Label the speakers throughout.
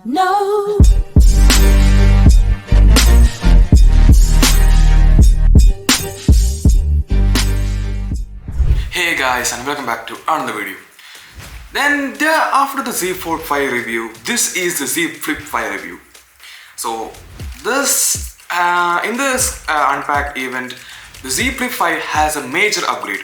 Speaker 1: No.
Speaker 2: Hey guys, and welcome back to another video. After the Z Fold 5 review, this is the Z Flip 5 review. So this in this unpacked event, the Z Flip 5 has a major upgrade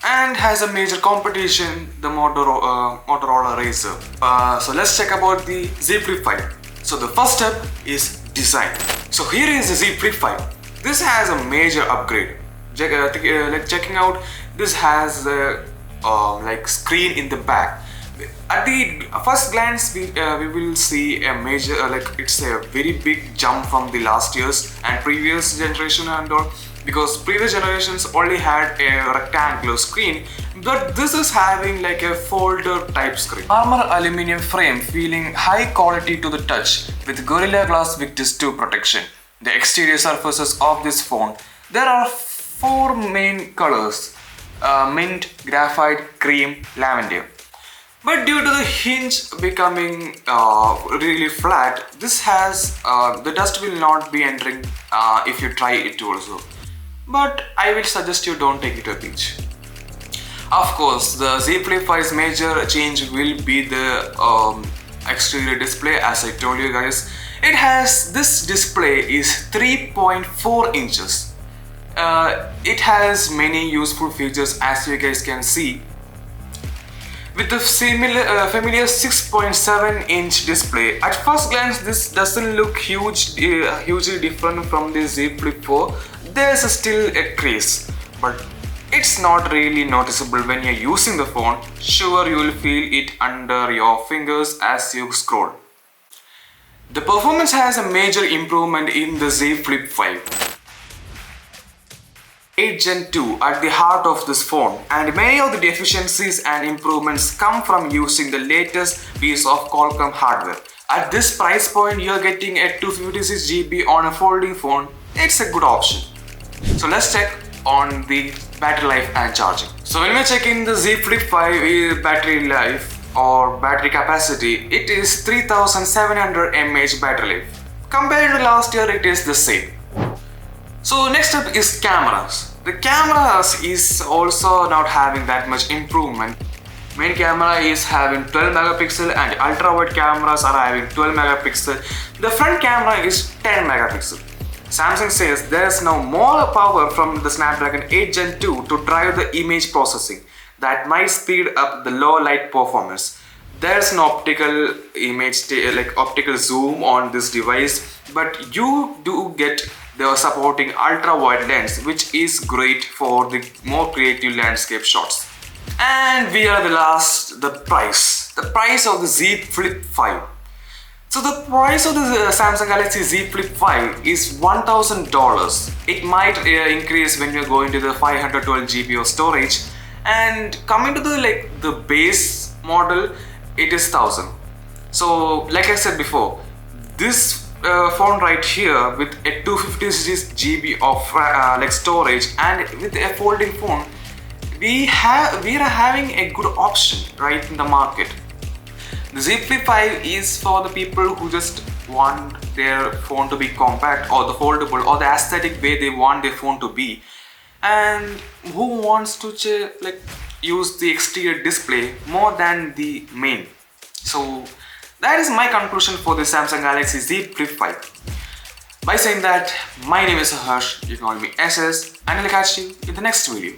Speaker 2: and has a major competition, the Motorola Razr. So let's check about the Z Flip 5. So the first step is design. So here is the Z Flip 5. This has a major upgrade. Checking out, this has a screen in the back. At the first glance, we will see a major it's a very big jump from the last year's and previous generation and all, because previous generations only had a rectangular screen, but this is having like a folder type screen. Armor aluminum frame feeling high quality to the touch with Gorilla Glass Victus 2 protection. The exterior surfaces of this phone, there are four main colors: mint, graphite, cream, lavender. But due to the hinge becoming really flat, this has the dust will not be entering if you try it also. But I will suggest you don't take it to the beach. Of course, the Z Flip 5's major change will be the exterior display. As I told you guys, this display is 3.4 inches. It has many useful features, as you guys can see. With the familiar 6.7-inch display, at first glance this doesn't look hugely different from the Z Flip 4. There's still a crease, but it's not really noticeable when you're using the phone. Sure, you will feel it under your fingers as you scroll. The performance has a major improvement in the Z Flip 5. 8 Gen 2 at the heart of this phone, and many of the deficiencies and improvements come from using the latest piece of Qualcomm hardware. At this price point, you're getting a 256 GB on a folding phone. It's a good option. So let's check on the battery life and charging. So when we're checking the Z Flip 5 battery life or battery capacity, it is 3700 mAh battery life. Compared to last year, it is the same. So next up is cameras. The cameras is also not having that much improvement. Main camera is having 12 megapixel and ultra wide cameras are having 12 megapixel. The front camera is 10 megapixel. Samsung says there is now more power from the Snapdragon 8 Gen 2 to drive the image processing that might speed up the low light performance. There's no optical optical zoom on this device, but you do get the supporting ultra wide lens, which is great for the more creative landscape shots. And we are the price of the Z Flip 5. So the price of the Samsung Galaxy Z Flip 5 is $1,000. It might increase when you're going to the 512 GB of storage, and coming to the base model, it is 1000. So like I said before, this phone right here with a 256 GB of storage and with a folding phone, we are having a good option right in the market. The Z Flip 5 is for the people who just want their phone to be compact or the foldable or the aesthetic way they want their phone to be, and who wants to use the exterior display more than the main. So that is my conclusion for the Samsung Galaxy Z Flip 5. By saying that, my name is Saharsh, you can call me SS, and I'll catch you in the next video.